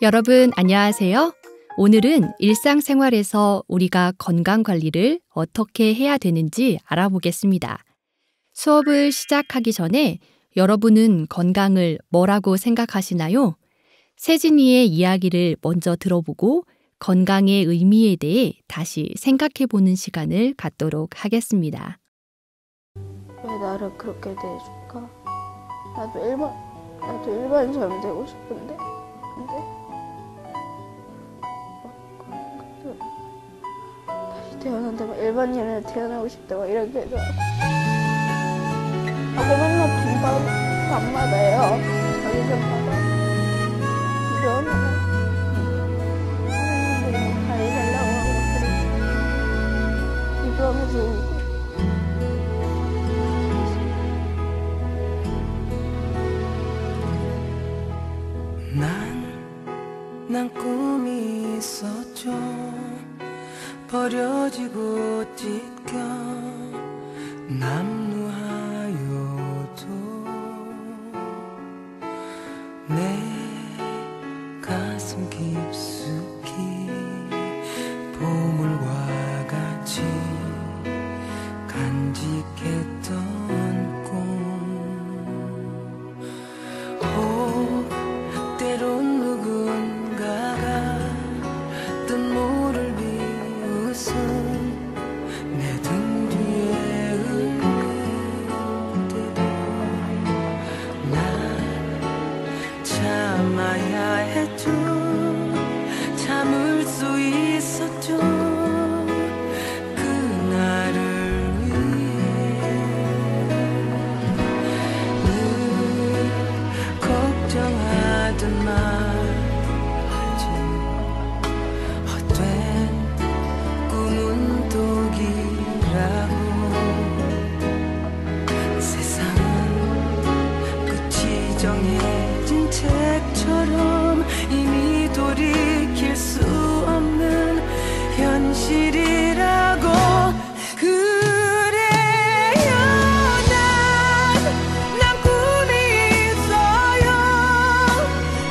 여러분 안녕하세요. 오늘은 일상생활에서 우리가 건강관리를 어떻게 해야 되는지 알아보겠습니다. 수업을 시작하기 전에 여러분은 건강을 뭐라고 생각하시나요? 세진이의 이야기를 먼저 들어보고 건강의 의미에 대해 다시 생각해보는 시간을 갖도록 하겠습니다. 왜 나를 그렇게 대해줄까? 나도 일반인처럼 되고 싶은데 근데 다시 태어난다면 일반인으로 태어나고 싶다고 이렇게 해더라고. 하고 맨날 밤마다요. 자기 전마다 이러면 선생님들이 뭐 다리 달라고 하고 그랬지. 이러면서 울고. 난 꿈이 있었죠. 버려지고 찢겨 남루하여도 내 가슴 깊숙이 보물과 같이 간직했던 꿈. 때론 누군가가 뜬모를 비웃음 내 등 뒤에 흘릴 때도 난 참아야 했죠. 참을 수 있었죠. 그날을 위해 늘 걱정하던 말하지. 헛된 꿈은 독이라고. 세상은 끝이 정해진 책처럼 이미 돌이킬 수 없는 현실이라고. 그래요 난 꿈이 있어요.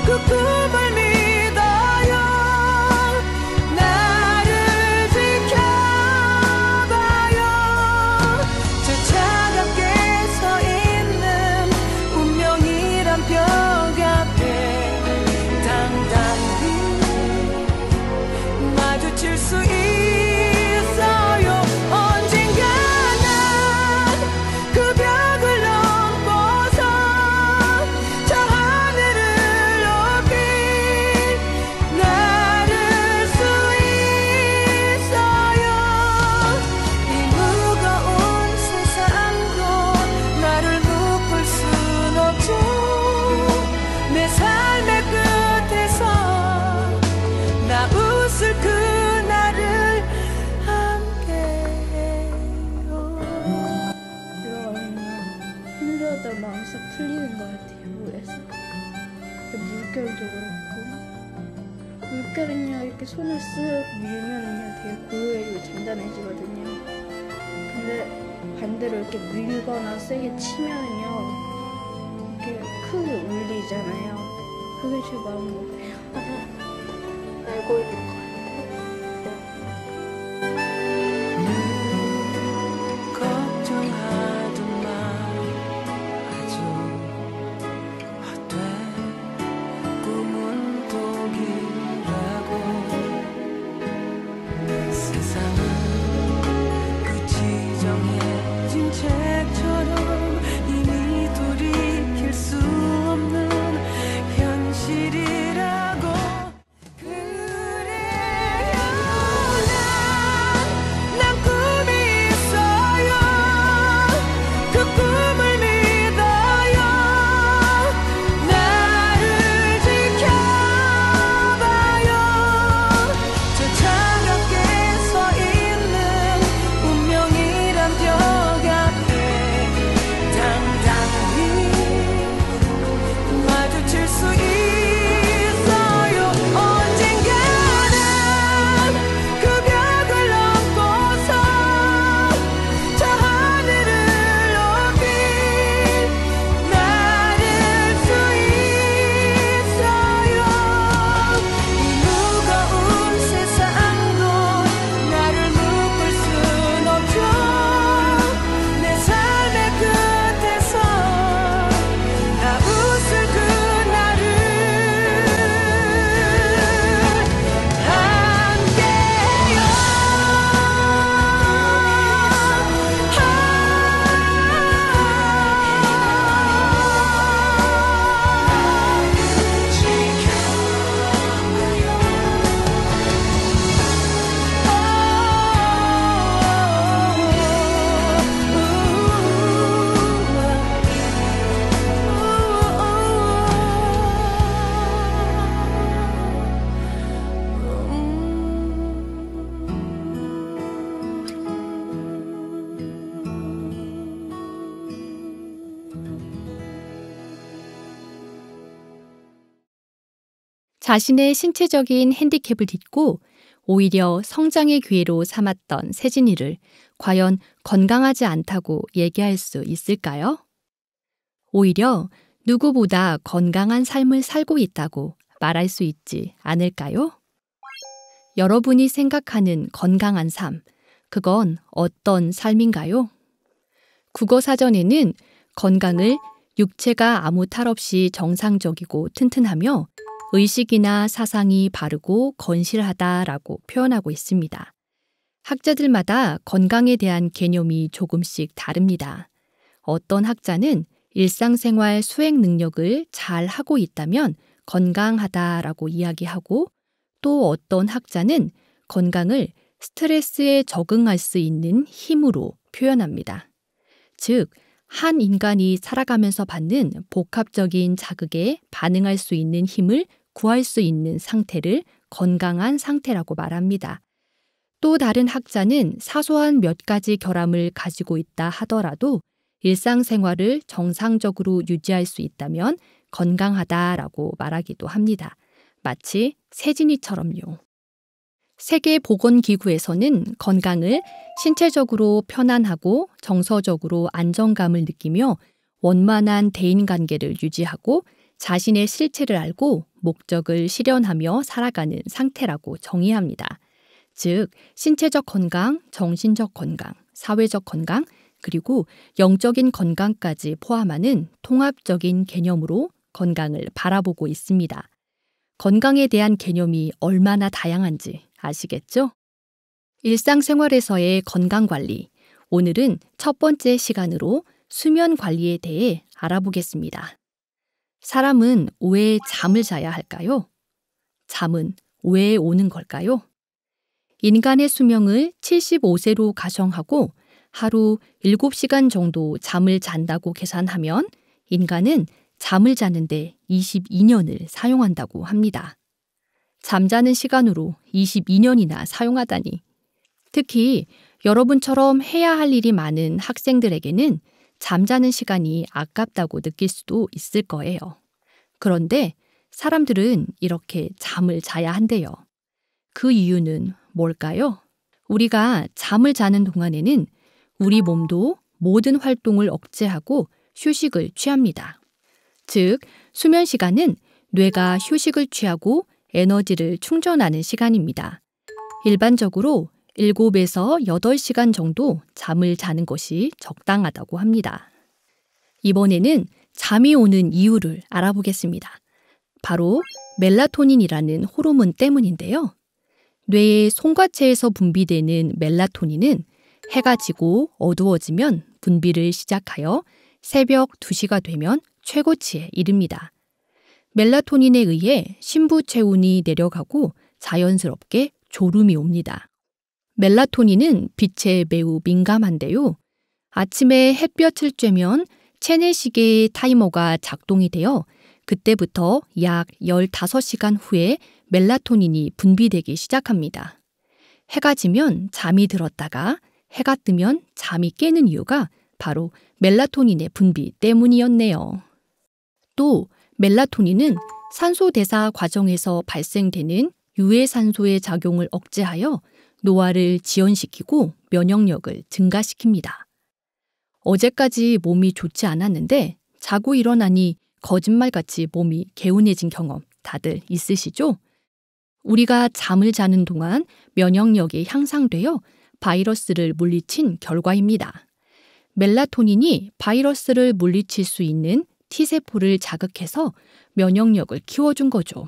그 꿈을 믿어요. 나를 지켜봐요. 저 차갑게 서 있는 운명이란 벽 앞에 당당히 마주칠 수 있어요. 언젠가 난 그 벽을 넘고서 저 하늘을 높이 나를 수 있어요. 이 무거운 세상도 나를 묶을 순 없죠. 내 삶의 끝에서 나 웃을 그날을 함께해요. 들어가면요 힘들었던 마음이 싹 풀리는 것 같아요. 물에서 물결도 그렇고 물결은요 이렇게 손을 쓱 밀면은요 되게 고요해지고 잔잔해지거든요. 근데 반대로 이렇게 밀거나 세게 치면은요 이렇게 크게 울리잖아요. 그게 제 마음 같아요. 알고 있는 것 같아요. 걱정하던 말하죠. 헛된 꿈은 독이라고. 세상은 끝이 정해진 책처럼 이미 돌이킬 수 없는 현실이라고. 그래요 자신의 신체적인 핸디캡을 딛고 오히려 성장의 기회로 삼았던 세진이를 과연 건강하지 않다고 얘기할 수 있을까요? 오히려 누구보다 건강한 삶을 살고 있다고 말할 수 있지 않을까요? 여러분이 생각하는 건강한 삶, 그건 어떤 삶인가요? 국어사전에는 건강을 육체가 아무 탈 없이 정상적이고 튼튼하며 의식이나 사상이 바르고 건실하다라고 표현하고 있습니다. 학자들마다 건강에 대한 개념이 조금씩 다릅니다. 어떤 학자는 일상생활 수행 능력을 잘 하고 있다면 건강하다라고 이야기하고 또 어떤 학자는 건강을 스트레스에 적응할 수 있는 힘으로 표현합니다. 즉, 한 인간이 살아가면서 받는 복합적인 자극에 반응할 수 있는 힘을 구할 수 있는 상태를 건강한 상태라고 말합니다. 또 다른 학자는 사소한 몇 가지 결함을 가지고 있다 하더라도 일상생활을 정상적으로 유지할 수 있다면 건강하다라고 말하기도 합니다. 마치 세진이처럼요. 세계보건기구에서는 건강을 신체적으로 편안하고 정서적으로 안정감을 느끼며 원만한 대인관계를 유지하고 자신의 실체를 알고 목적을 실현하며 살아가는 상태라고 정의합니다. 즉, 신체적 건강, 정신적 건강, 사회적 건강, 그리고 영적인 건강까지 포함하는 통합적인 개념으로 건강을 바라보고 있습니다. 건강에 대한 개념이 얼마나 다양한지 아시겠죠? 일상생활에서의 건강관리, 오늘은 첫 번째 시간으로 수면 관리에 대해 알아보겠습니다. 사람은 왜 잠을 자야 할까요? 잠은 왜 오는 걸까요? 인간의 수명을 75세로 가정하고 하루 7시간 정도 잠을 잔다고 계산하면 인간은 잠을 자는데 22년을 사용한다고 합니다. 잠자는 시간으로 22년이나 사용하다니. 특히 여러분처럼 해야 할 일이 많은 학생들에게는 잠자는 시간이 아깝다고 느낄 수도 있을 거예요. 그런데 사람들은 이렇게 잠을 자야 한대요. 그 이유는 뭘까요? 우리가 잠을 자는 동안에는 우리 몸도 모든 활동을 억제하고 휴식을 취합니다. 즉, 수면 시간은 뇌가 휴식을 취하고 에너지를 충전하는 시간입니다. 일반적으로 7에서 8시간 정도 잠을 자는 것이 적당하다고 합니다. 이번에는 잠이 오는 이유를 알아보겠습니다. 바로 멜라토닌이라는 호르몬 때문인데요. 뇌의 송과체에서 분비되는 멜라토닌은 해가 지고 어두워지면 분비를 시작하여 새벽 2시가 되면 최고치에 이릅니다. 멜라토닌에 의해 심부 체온이 내려가고 자연스럽게 졸음이 옵니다. 멜라토닌은 빛에 매우 민감한데요. 아침에 햇볕을 쬐면 체내시계의 타이머가 작동이 되어 그때부터 약 15시간 후에 멜라토닌이 분비되기 시작합니다. 해가 지면 잠이 들었다가 해가 뜨면 잠이 깨는 이유가 바로 멜라토닌의 분비 때문이었네요. 또 멜라토닌은 산소 대사 과정에서 발생되는 유해산소의 작용을 억제하여 노화를 지연시키고 면역력을 증가시킵니다. 어제까지 몸이 좋지 않았는데 자고 일어나니 거짓말같이 몸이 개운해진 경험 다들 있으시죠? 우리가 잠을 자는 동안 면역력이 향상되어 바이러스를 물리친 결과입니다. 멜라토닌이 바이러스를 물리칠 수 있는 T세포를 자극해서 면역력을 키워준 거죠.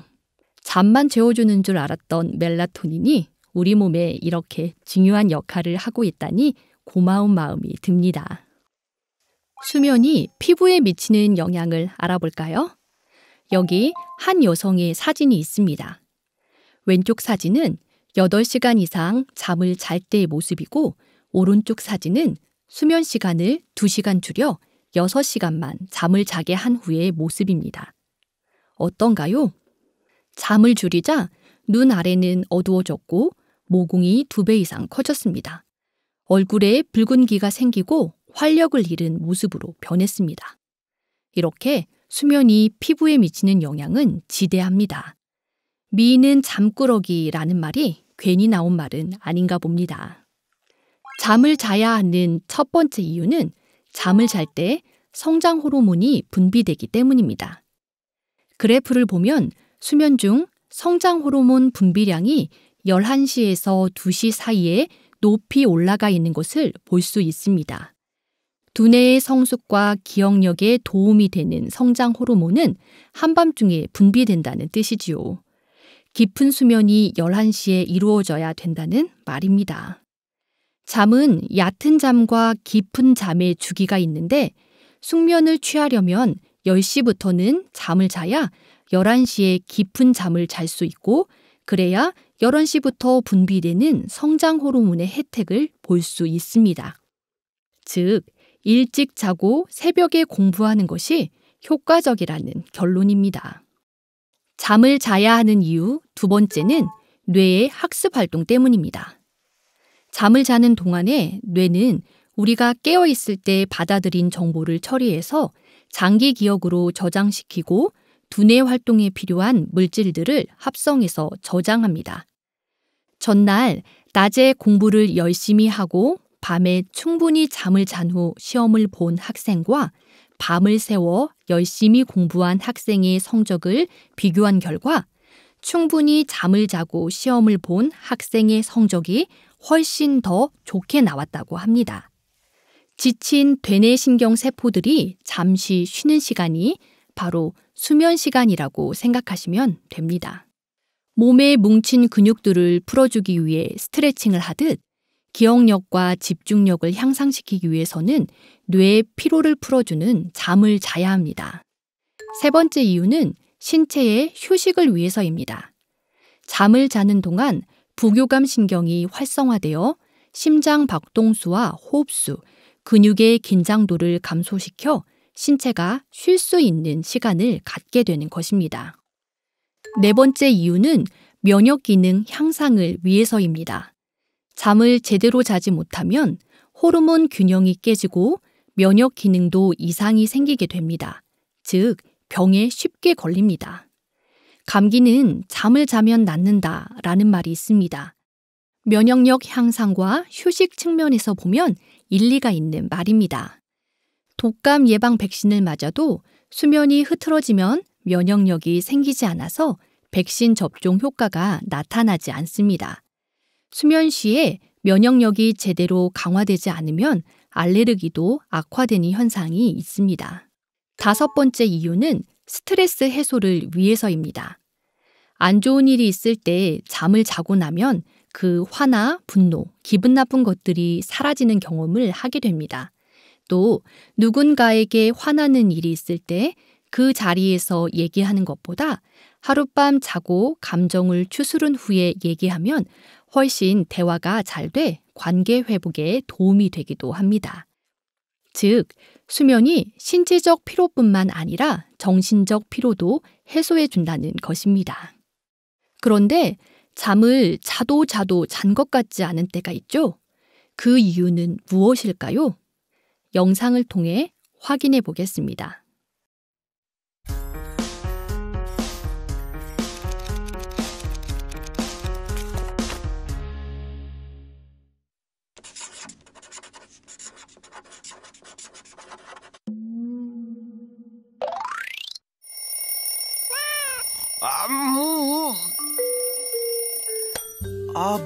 잠만 재워주는 줄 알았던 멜라토닌이 우리 몸에 이렇게 중요한 역할을 하고 있다니 고마운 마음이 듭니다. 수면이 피부에 미치는 영향을 알아볼까요? 여기 한 여성의 사진이 있습니다. 왼쪽 사진은 8시간 이상 잠을 잘 때의 모습이고 오른쪽 사진은 수면 시간을 2시간 줄여 6시간만 잠을 자게 한 후의 모습입니다. 어떤가요? 잠을 줄이자 눈 아래는 어두워졌고 모공이 2배 이상 커졌습니다. 얼굴에 붉은기가 생기고 활력을 잃은 모습으로 변했습니다. 이렇게 수면이 피부에 미치는 영향은 지대합니다. 미인은 잠꾸러기라는 말이 괜히 나온 말은 아닌가 봅니다. 잠을 자야 하는 첫 번째 이유는 잠을 잘 때 성장 호르몬이 분비되기 때문입니다. 그래프를 보면 수면 중 성장 호르몬 분비량이 11시에서 2시 사이에 높이 올라가 있는 것을 볼 수 있습니다. 두뇌의 성숙과 기억력에 도움이 되는 성장 호르몬은 한밤중에 분비된다는 뜻이지요. 깊은 수면이 11시에 이루어져야 된다는 말입니다. 잠은 얕은 잠과 깊은 잠의 주기가 있는데 숙면을 취하려면 10시부터는 잠을 자야 11시에 깊은 잠을 잘 수 있고 그래야 11시부터 분비되는 성장 호르몬의 혜택을 볼 수 있습니다. 즉, 일찍 자고 새벽에 공부하는 것이 효과적이라는 결론입니다. 잠을 자야 하는 이유 두 번째는 뇌의 학습 활동 때문입니다. 잠을 자는 동안에 뇌는 우리가 깨어 있을 때 받아들인 정보를 처리해서 장기 기억으로 저장시키고 두뇌 활동에 필요한 물질들을 합성해서 저장합니다. 전날 낮에 공부를 열심히 하고 밤에 충분히 잠을 잔 후 시험을 본 학생과 밤을 새워 열심히 공부한 학생의 성적을 비교한 결과 충분히 잠을 자고 시험을 본 학생의 성적이 훨씬 더 좋게 나왔다고 합니다. 지친 되뇌신경 세포들이 잠시 쉬는 시간이 바로 수면 시간이라고 생각하시면 됩니다. 몸에 뭉친 근육들을 풀어주기 위해 스트레칭을 하듯 기억력과 집중력을 향상시키기 위해서는 뇌의 피로를 풀어주는 잠을 자야 합니다. 세 번째 이유는 신체의 휴식을 위해서입니다. 잠을 자는 동안 부교감 신경이 활성화되어 심장 박동수와 호흡수, 근육의 긴장도를 감소시켜 신체가 쉴 수 있는 시간을 갖게 되는 것입니다. 네 번째 이유는 면역 기능 향상을 위해서입니다. 잠을 제대로 자지 못하면 호르몬 균형이 깨지고 면역 기능도 이상이 생기게 됩니다. 즉, 병에 쉽게 걸립니다. 감기는 잠을 자면 낫는다라는 말이 있습니다. 면역력 향상과 휴식 측면에서 보면 일리가 있는 말입니다. 독감 예방 백신을 맞아도 수면이 흐트러지면 면역력이 생기지 않아서 백신 접종 효과가 나타나지 않습니다. 수면 시에 면역력이 제대로 강화되지 않으면 알레르기도 악화되는 현상이 있습니다. 다섯 번째 이유는 스트레스 해소를 위해서입니다. 안 좋은 일이 있을 때 잠을 자고 나면 그 화나 분노, 기분 나쁜 것들이 사라지는 경험을 하게 됩니다. 또 누군가에게 화나는 일이 있을 때 그 자리에서 얘기하는 것보다 하룻밤 자고 감정을 추스른 후에 얘기하면 훨씬 대화가 잘 돼 관계 회복에 도움이 되기도 합니다. 즉, 수면이 신체적 피로뿐만 아니라 정신적 피로도 해소해 준다는 것입니다. 그런데 잠을 자도 잔 것 같지 않은 때가 있죠? 그 이유는 무엇일까요? 영상을 통해 확인해 보겠습니다.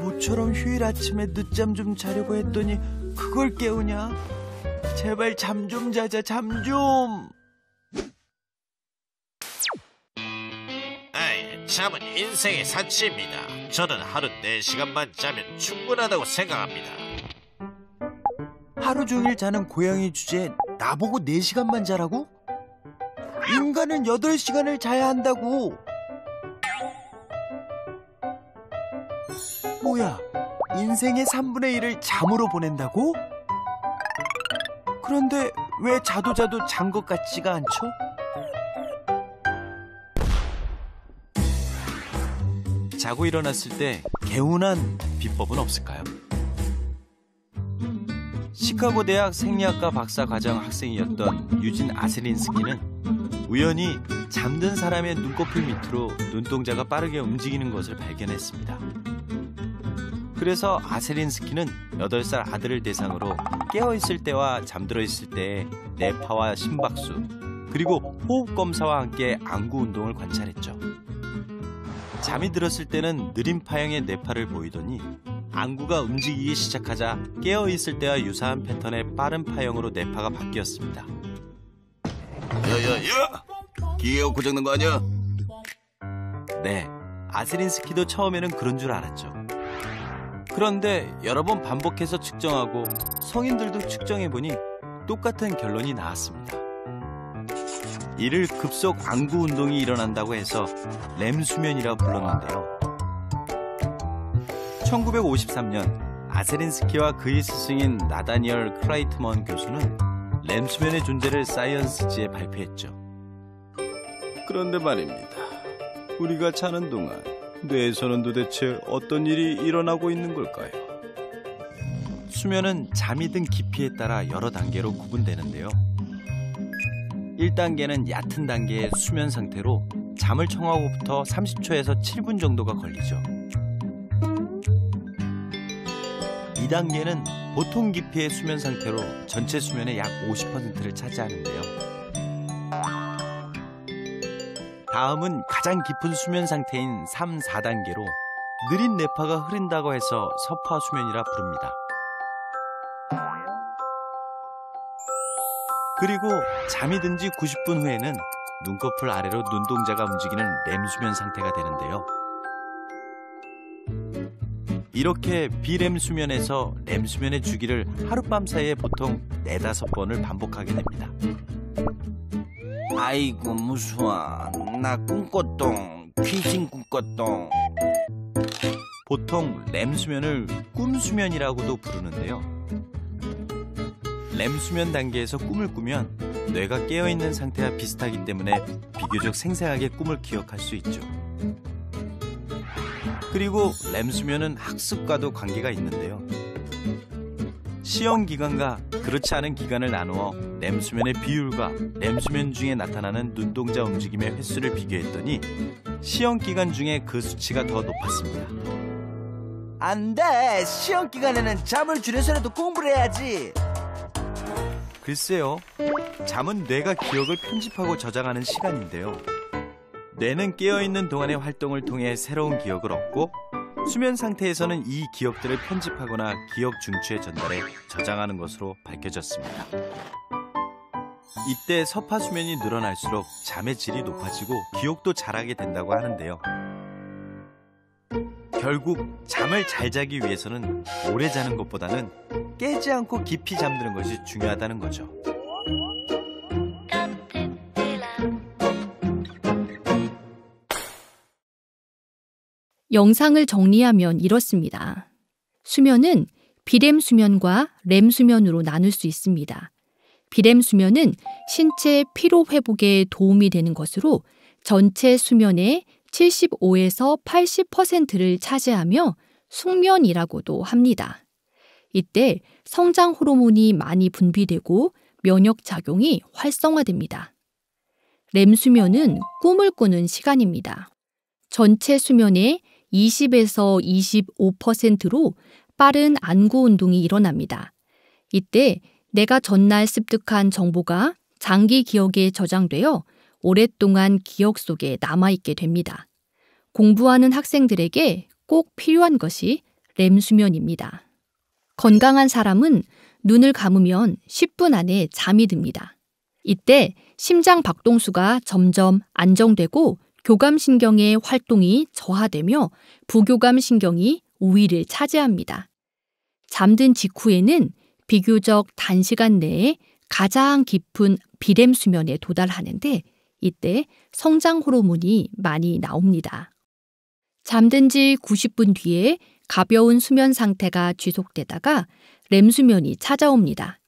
모처럼 휴일 아침에 늦잠 좀 자려고 했더니 그걸 깨우냐? 제발 잠 좀 자자, 잠 좀. 잠은 인생의 사치입니다. 저는 하루 4시간만 자면 충분하다고 생각합니다. 하루 종일 자는 고양이 주제에 나보고 4시간만 자라고? 인간은 8시간을 자야 한다고. 뭐야, 인생의 3분의 1을 잠으로 보낸다고? 그런데 왜 자도 잔 것 같지가 않죠? 자고 일어났을 때 개운한 비법은 없을까요? 시카고 대학 생리학과 박사 과정 학생이었던 유진 아세린스키는 우연히 잠든 사람의 눈꺼풀 밑으로 눈동자가 빠르게 움직이는 것을 발견했습니다. 그래서 아세린스키는 8살 아들을 대상으로 깨어있을 때와 잠들어 있을 때의 뇌파와 심박수, 그리고 호흡 검사와 함께 안구 운동을 관찰했죠. 잠이 들었을 때는 느린 파형의 뇌파를 보이더니 안구가 움직이기 시작하자 깨어있을 때와 유사한 패턴의 빠른 파형으로 뇌파가 바뀌었습니다. 야야야! 기계가 고장난 거 아니야? 네, 아세린스키도 처음에는 그런 줄 알았죠. 그런데 여러 번 반복해서 측정하고 성인들도 측정해보니 똑같은 결론이 나왔습니다. 이를 급속 안구 운동이 일어난다고 해서 렘수면이라 불렀는데요. 1953년 아세린스키와 그의 스승인 나다니엘 크라이트먼 교수는 렘수면의 존재를 사이언스지에 발표했죠. 그런데 말입니다. 우리가 자는 동안 뇌에서는 도대체 어떤 일이 일어나고 있는 걸까요? 수면은 잠이 든 깊이에 따라 여러 단계로 구분되는데요. 1단계는 얕은 단계의 수면 상태로 잠을 청하고부터 30초에서 7분 정도가 걸리죠. 2단계는 보통 깊이의 수면 상태로 전체 수면의 약 50%를 차지하는데요. 다음은 가장 깊은 수면 상태인 3, 4단계로 느린 뇌파가 흐른다고 해서 서파 수면이라 부릅니다. 그리고 잠이 든 지 90분 후에는 눈꺼풀 아래로 눈동자가 움직이는 렘수면 상태가 되는데요. 이렇게 비렘 수면에서 렘 수면의 주기를 하룻밤 사이에 보통 4-5번을 반복하게 됩니다. 아이고 무서워. 나 꿈꿨동. 귀신 꿈꿨동. 보통 렘 수면을 꿈 수면이라고도 부르는데요. 렘 수면 단계에서 꿈을 꾸면 뇌가 깨어있는 상태와 비슷하기 때문에 비교적 생생하게 꿈을 기억할 수 있죠. 그리고 렘 수면은 학습과도 관계가 있는데요. 시험 기간과 그렇지 않은 기간을 나누어 렘 수면의 비율과 렘 수면 중에 나타나는 눈동자 움직임의 횟수를 비교했더니 시험 기간 중에 그 수치가 더 높았습니다. 안 돼! 시험 기간에는 잠을 줄여서라도 공부를 해야지! 글쎄요, 잠은 뇌가 기억을 편집하고 저장하는 시간인데요. 뇌는 깨어있는 동안의 활동을 통해 새로운 기억을 얻고 수면 상태에서는 이 기억들을 편집하거나 기억 중추에 전달해 저장하는 것으로 밝혀졌습니다. 이때 서파 수면이 늘어날수록 잠의 질이 높아지고 기억도 잘하게 된다고 하는데요. 결국 잠을 잘 자기 위해서는 오래 자는 것보다는 깨지 않고 깊이 잠드는 것이 중요하다는 거죠. 영상을 정리하면 이렇습니다. 수면은 비렘 수면과 렘 수면으로 나눌 수 있습니다. 비렘 수면은 신체 피로 회복에 도움이 되는 것으로 전체 수면의 75에서 80%를 차지하며 숙면이라고도 합니다. 이때 성장 호르몬이 많이 분비되고 면역 작용이 활성화됩니다. 렘 수면은 꿈을 꾸는 시간입니다. 전체 수면의 20에서 25%로 빠른 안구 운동이 일어납니다. 이때 내가 전날 습득한 정보가 장기 기억에 저장되어 오랫동안 기억 속에 남아있게 됩니다. 공부하는 학생들에게 꼭 필요한 것이 렘 수면입니다. 건강한 사람은 눈을 감으면 10분 안에 잠이 듭니다. 이때 심장 박동수가 점점 안정되고 교감신경의 활동이 저하되며 부교감신경이 우위를 차지합니다. 잠든 직후에는 비교적 단시간 내에 가장 깊은 비렘 수면에 도달하는데 이때 성장 호르몬이 많이 나옵니다. 잠든 지 90분 뒤에 가벼운 수면 상태가 지속되다가 렘 수면이 찾아옵니다.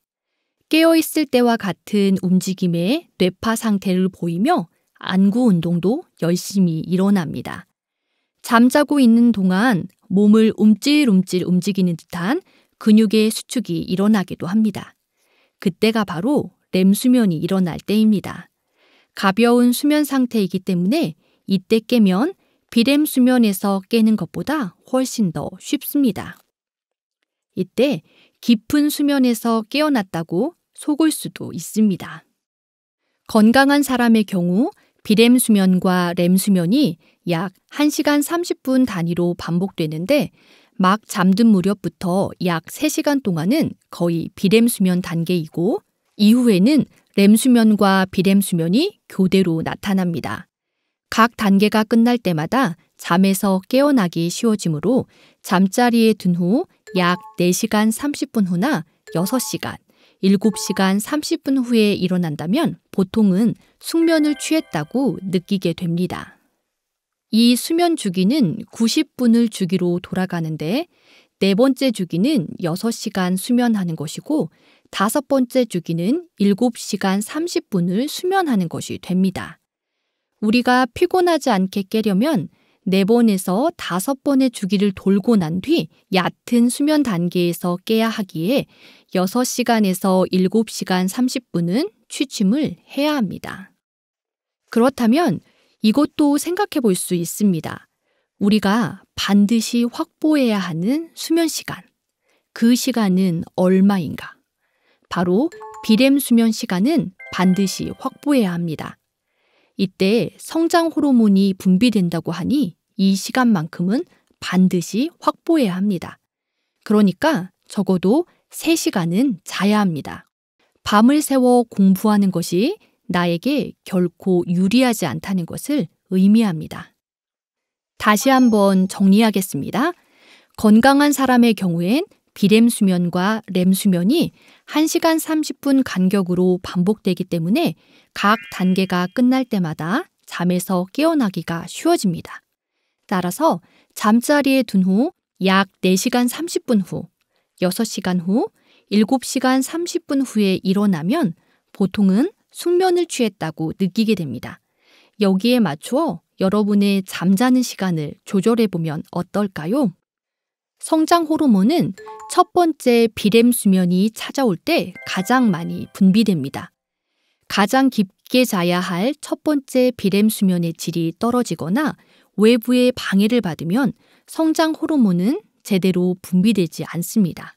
깨어있을 때와 같은 움직임의 뇌파 상태를 보이며 안구 운동도 열심히 일어납니다. 잠자고 있는 동안 몸을 움찔움찔 움직이는 듯한 근육의 수축이 일어나기도 합니다. 그때가 바로 렘 수면이 일어날 때입니다. 가벼운 수면 상태이기 때문에 이때 깨면 비렘 수면에서 깨는 것보다 훨씬 더 쉽습니다. 이때 깊은 수면에서 깨어났다고 속을 수도 있습니다. 건강한 사람의 경우 비렘 수면과 렘 수면이 약 1시간 30분 단위로 반복되는데 막 잠든 무렵부터 약 3시간 동안은 거의 비렘 수면 단계이고 이후에는 렘 수면과 비렘 수면이 교대로 나타납니다. 각 단계가 끝날 때마다 잠에서 깨어나기 쉬워지므로 잠자리에 든 후 약 4시간 30분 후나 6시간, 7시간 30분 후에 일어난다면 보통은 숙면을 취했다고 느끼게 됩니다. 이 수면 주기는 90분을 주기로 돌아가는데 4번째 주기는 6시간 수면하는 것이고 5번째 주기는 7시간 30분을 수면하는 것이 됩니다. 우리가 피곤하지 않게 깨려면 4번에서 5번의 주기를 돌고 난 뒤 얕은 수면 단계에서 깨야 하기에 6시간에서 7시간 30분은 취침을 해야 합니다. 그렇다면 이것도 생각해 볼 수 있습니다. 우리가 반드시 확보해야 하는 수면 시간. 그 시간은 얼마인가? 바로 비렘 수면 시간은 반드시 확보해야 합니다. 이때 성장 호르몬이 분비된다고 하니 이 시간만큼은 반드시 확보해야 합니다. 그러니까 적어도 3시간은 자야 합니다. 밤을 새워 공부하는 것이 나에게 결코 유리하지 않다는 것을 의미합니다. 다시 한번 정리하겠습니다. 건강한 사람의 경우엔 비렘 수면과 렘 수면이 1시간 30분 간격으로 반복되기 때문에 각 단계가 끝날 때마다 잠에서 깨어나기가 쉬워집니다. 따라서 잠자리에 든 후 약 4시간 30분 후, 6시간 후, 7시간 30분 후에 일어나면 보통은 숙면을 취했다고 느끼게 됩니다. 여기에 맞추어 여러분의 잠자는 시간을 조절해보면 어떨까요? 성장 호르몬은 첫 번째 비렘 수면이 찾아올 때 가장 많이 분비됩니다. 가장 깊게 자야 할 첫 번째 비렘 수면의 질이 떨어지거나 외부의 방해를 받으면 성장 호르몬은 제대로 분비되지 않습니다.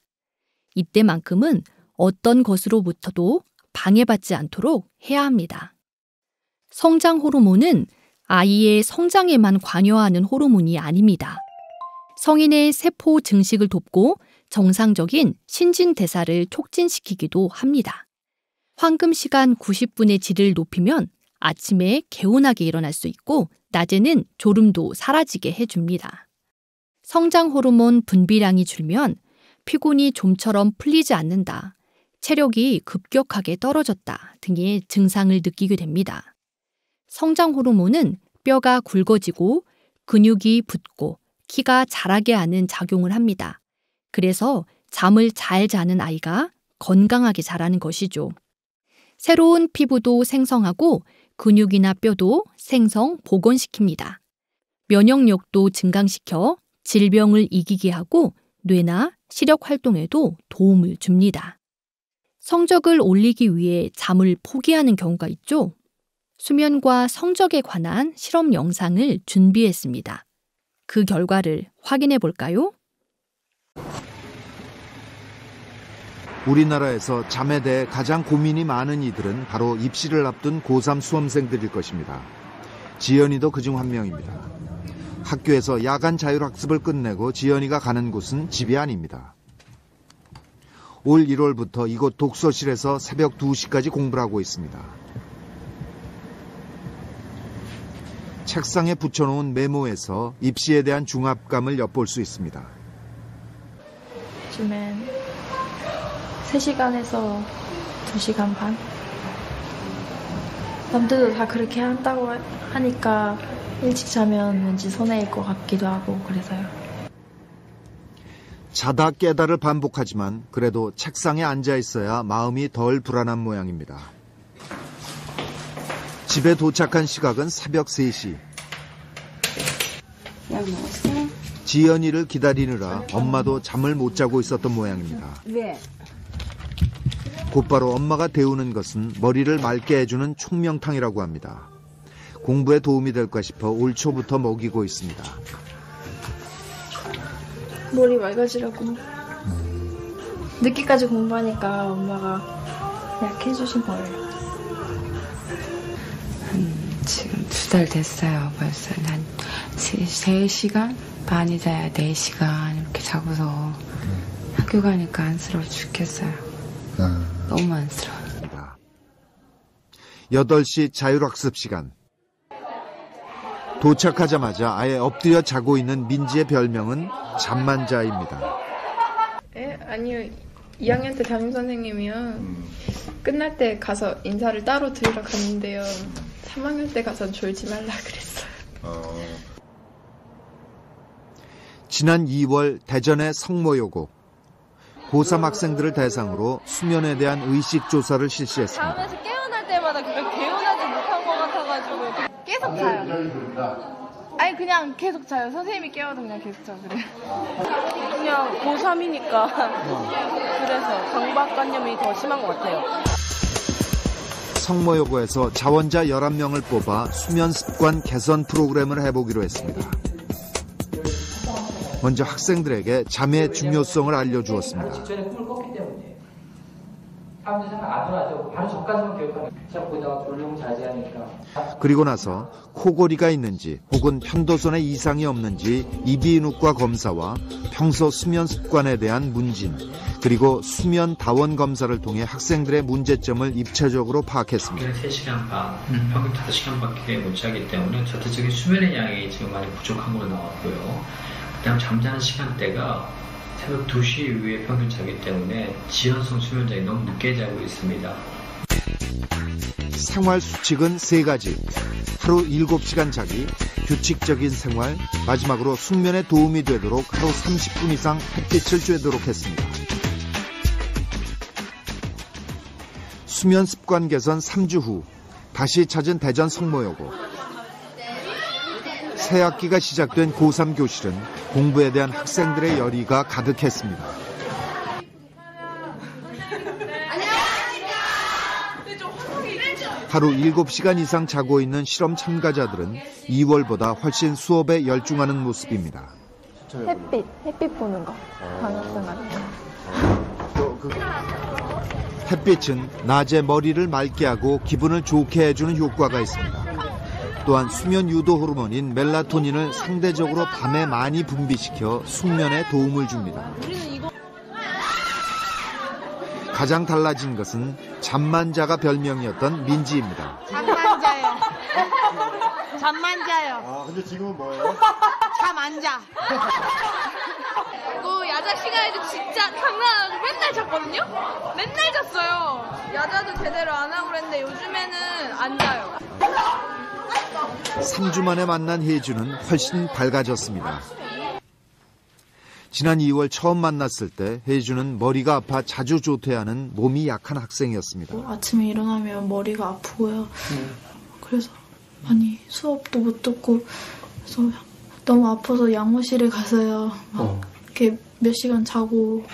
이때만큼은 어떤 것으로부터도 방해받지 않도록 해야 합니다. 성장 호르몬은 아이의 성장에만 관여하는 호르몬이 아닙니다. 성인의 세포 증식을 돕고 정상적인 신진대사를 촉진시키기도 합니다. 황금 시간 90분의 질을 높이면 아침에 개운하게 일어날 수 있고 낮에는 졸음도 사라지게 해줍니다. 성장 호르몬 분비량이 줄면 피곤이 좀처럼 풀리지 않는다, 체력이 급격하게 떨어졌다 등의 증상을 느끼게 됩니다. 성장 호르몬은 뼈가 굵어지고 근육이 붙고 키가 자라게 하는 작용을 합니다. 그래서 잠을 잘 자는 아이가 건강하게 자라는 것이죠. 새로운 피부도 생성하고 근육이나 뼈도 생성, 복원시킵니다. 면역력도 증강시켜 질병을 이기게 하고 뇌나 시력 활동에도 도움을 줍니다. 성적을 올리기 위해 잠을 포기하는 경우가 있죠. 수면과 성적에 관한 실험 영상을 준비했습니다. 그 결과를 확인해 볼까요? 우리나라에서 잠에 대해 가장 고민이 많은 이들은 바로 입시를 앞둔 고3 수험생들일 것입니다. 지연이도 그중 한 명입니다. 학교에서 야간 자율학습을 끝내고 지연이가 가는 곳은 집이 아닙니다. 올 1월부터 이곳 독서실에서 새벽 2시까지 공부를 하고 있습니다. 책상에 붙여놓은 메모에서 입시에 대한 중압감을 엿볼 수 있습니다. 요즘엔 3시간에서 2시간 반? 남들도 다 그렇게 한다고 하니까 일찍 자면 왠지 손해일 것 같기도 하고 그래서요. 자다 깨다를 반복하지만 그래도 책상에 앉아 있어야 마음이 덜 불안한 모양입니다. 집에 도착한 시각은 새벽 3시. 지연이를 기다리느라 엄마도 잠을 못 자고 있었던 모양입니다. 왜? 곧바로 엄마가 데우는 것은 머리를 맑게 해주는 총명탕이라고 합니다. 공부에 도움이 될까 싶어 올 초부터 먹이고 있습니다. 머리 맑아지라고. 늦게까지 공부하니까 엄마가 약 해주신 거예요. 지금 2달 됐어요. 벌써 한 3시간 반이 자야 4시간 이렇게 자고서 학교 가니까 안쓰러워 죽겠어요. 너무 안쓰러워요. 8시 자율학습 시간. 도착하자마자 아예 엎드려 자고 있는 민지의 별명은 잠만자입니다. 아니요. 2학년 때 담임선생님이요. 끝날 때 가서 인사를 따로 드리러 갔는데요. 3학년 때 가서 졸지 말라 그랬어요. 지난 2월 대전의 성모여고. 고3 학생들을 대상으로 수면에 대한 의식 조사를 실시했습니다. 잠에서 깨어날 때마다 그걸 개운하지 못한 것 같아가지고 계속 자요. 아니 그냥 계속 자요. 선생님이 깨워도 그냥 계속 자요. 그래. 그냥 고3이니까 그래서 강박관념이 더 심한 것 같아요. 성모여고에서 자원자 11명을 뽑아 수면 습관 개선 프로그램을 해보기로 했습니다. 먼저 학생들에게 잠의 중요성을 알려주었습니다. 직전에 꿈을 꿨기 때문에 사람들이 잘 안 일어나죠. 바로 저까지만 기억하면 시작 보다가 졸리면 자제하니까. 그리고 나서 코골이가 있는지 혹은 편도선에 이상이 없는지 이비인후과 검사와 평소 수면 습관에 대한 문진, 그리고 수면 다원 검사를 통해 학생들의 문제점을 입체적으로 파악했습니다. 3시간 반, 평균 5시간밖에 못 자기 때문에 전체적인 수면의 양이 지금 많이 부족한 걸로 나왔고요. 그다음 잠자는 시간대가 새벽 2시 이후에 평균 자기 때문에 지연성 수면장이 너무 늦게 자고 있습니다. 생활 수칙은 3가지. 하루 7시간 자기, 규칙적인 생활, 마지막으로 숙면에 도움이 되도록 하루 30분 이상 햇빛을 쬐도록 했습니다. 수면 습관 개선 3주 후 다시 찾은 대전 성모여고. 새 학기가 시작된 고3 교실은 공부에 대한 학생들의 열의가 가득했습니다. 하루 7시간 이상 자고 있는 실험 참가자들은 2월보다 훨씬 수업에 열중하는 모습입니다. 햇빛 보는 거. 방학생활. 햇빛은 낮에 머리를 맑게 하고 기분을 좋게 해주는 효과가 있습니다. 또한 수면 유도 호르몬인 멜라토닌을 상대적으로 밤에 많이 분비시켜 숙면에 도움을 줍니다. 가장 달라진 것은 잠만자가 별명이었던 민지입니다. 잠만 자요. 잠만 자요. 아, 근데 지금은 뭐예요? 잠 안 자. 그 야자 시간에도 진짜 장난 안 하고 맨날 잤거든요? 맨날 잤어요. 야자도 제대로 안 하고 그랬는데 요즘에는 안 자요. 3주 만에 만난 혜주는 훨씬 밝아졌습니다. 지난 2월 처음 만났을 때 혜주는 머리가 아파 자주 조퇴하는 몸이 약한 학생이었습니다. 아침에 일어나면 머리가 아프고요. 그래서 많이 수업도 못 듣고 그래서 너무 아파서 양호실에 가서요. 막 이렇게 몇 시간 자고.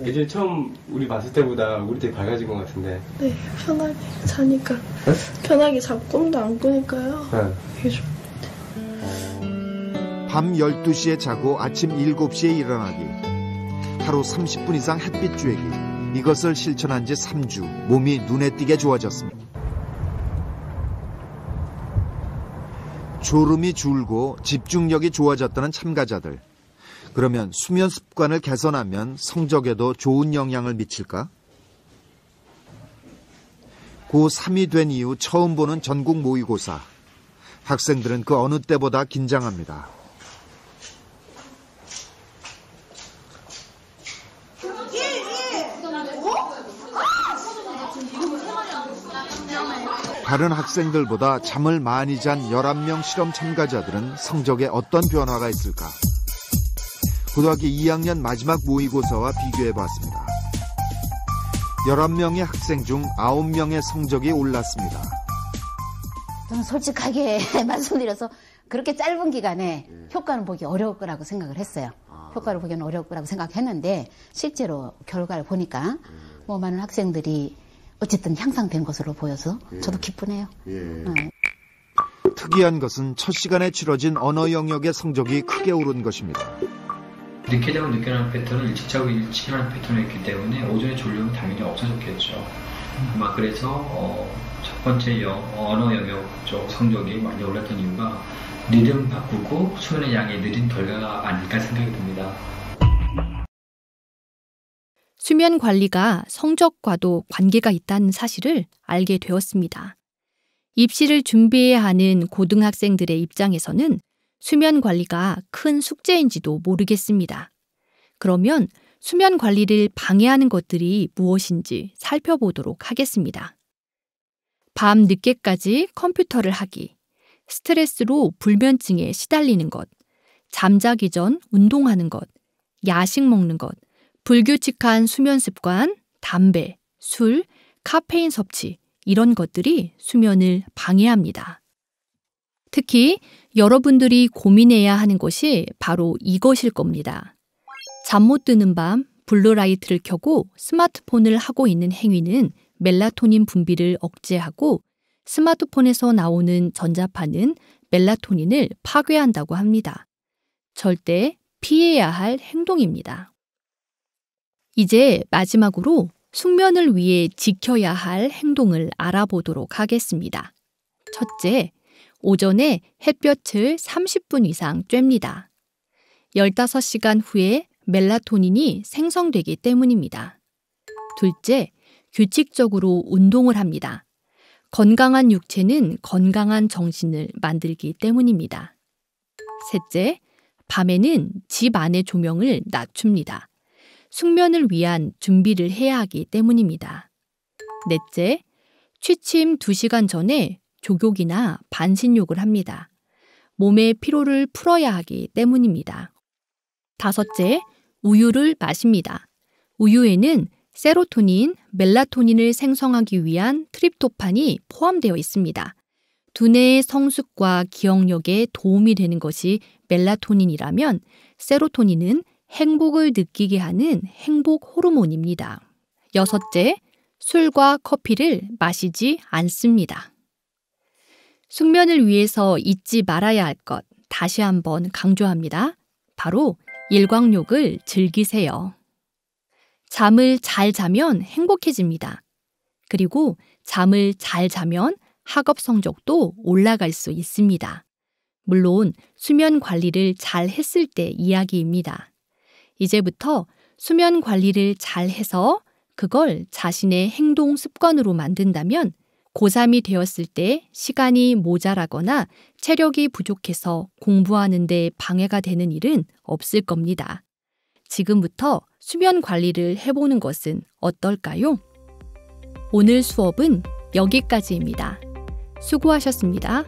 예전에 처음 우리 봤을 때보다 우리 되게 밝아진 것 같은데. 네, 편하게 자니까. 네? 편하게 자고 꿈도 안 꾸니까요. 네. 밤 12시에 자고 아침 7시에 일어나기. 하루 30분 이상 햇빛 쬐기. 이것을 실천한 지 3주. 몸이 눈에 띄게 좋아졌습니다. 졸음이 줄고 집중력이 좋아졌다는 참가자들. 그러면 수면 습관을 개선하면 성적에도 좋은 영향을 미칠까? 고3이 된 이후 처음 보는 전국 모의고사. 학생들은 그 어느 때보다 긴장합니다. 다른 학생들보다 잠을 많이 잔 11명 실험 참가자들은 성적에 어떤 변화가 있을까? 고등학교 2학년 마지막 모의고사와 비교해봤습니다. 11명의 학생 중 9명의 성적이 올랐습니다. 저는 솔직하게 말씀드려서 그렇게 짧은 기간에 효과는 보기 어려울 거라고 생각을 했어요. 효과를 보기는 어려울 거라고 생각했는데 실제로 결과를 보니까 뭐 많은 학생들이 어쨌든 향상된 것으로 보여서 저도 기쁘네요. 특이한 것은 첫 시간에 치러진 언어 영역의 성적이 크게 오른 것입니다. 늦게 자고 늦게 일어나는 패턴은 일찍 자고 일찍 일어나는 패턴이었기 때문에 오전에 졸려면 당연히 없어졌겠죠. 아마 그래서 첫 번째 언어 영역 쪽 성적이 많이 올랐던 이유가 리듬 바꾸고 수면의 양이 느린 결과가 아닐까 생각이 듭니다. 수면 관리가 성적과도 관계가 있다는 사실을 알게 되었습니다. 입시를 준비해야 하는 고등학생들의 입장에서는 수면 관리가 큰 숙제인지도 모르겠습니다. 그러면 수면 관리를 방해하는 것들이 무엇인지 살펴보도록 하겠습니다. 밤 늦게까지 컴퓨터를 하기, 스트레스로 불면증에 시달리는 것, 잠자기 전 운동하는 것, 야식 먹는 것, 불규칙한 수면 습관, 담배, 술, 카페인 섭취, 이런 것들이 수면을 방해합니다. 특히 여러분들이 고민해야 하는 것이 바로 이것일 겁니다. 잠 못 드는 밤 블루라이트를 켜고 스마트폰을 하고 있는 행위는 멜라토닌 분비를 억제하고 스마트폰에서 나오는 전자파는 멜라토닌을 파괴한다고 합니다. 절대 피해야 할 행동입니다. 이제 마지막으로 숙면을 위해 지켜야 할 행동을 알아보도록 하겠습니다. 첫째, 오전에 햇볕을 30분 이상 쬐입니다. 15시간 후에 멜라토닌이 생성되기 때문입니다. 둘째, 규칙적으로 운동을 합니다. 건강한 육체는 건강한 정신을 만들기 때문입니다. 셋째, 밤에는 집 안의 조명을 낮춥니다. 숙면을 위한 준비를 해야 하기 때문입니다. 넷째, 취침 2시간 전에 족욕이나 반신욕을 합니다. 몸의 피로를 풀어야 하기 때문입니다. 다섯째, 우유를 마십니다. 우유에는 세로토닌, 멜라토닌을 생성하기 위한 트립토판이 포함되어 있습니다. 두뇌의 성숙과 기억력에 도움이 되는 것이 멜라토닌이라면 세로토닌은 행복을 느끼게 하는 행복 호르몬입니다. 여섯째, 술과 커피를 마시지 않습니다. 숙면을 위해서 잊지 말아야 할 것 다시 한번 강조합니다. 바로 일광욕을 즐기세요. 잠을 잘 자면 행복해집니다. 그리고 잠을 잘 자면 학업 성적도 올라갈 수 있습니다. 물론 수면 관리를 잘 했을 때 이야기입니다. 이제부터 수면 관리를 잘 해서 그걸 자신의 행동 습관으로 만든다면 고3이 되었을 때 시간이 모자라거나 체력이 부족해서 공부하는 데 방해가 되는 일은 없을 겁니다. 지금부터 수면 관리를 해보는 것은 어떨까요? 오늘 수업은 여기까지입니다. 수고하셨습니다.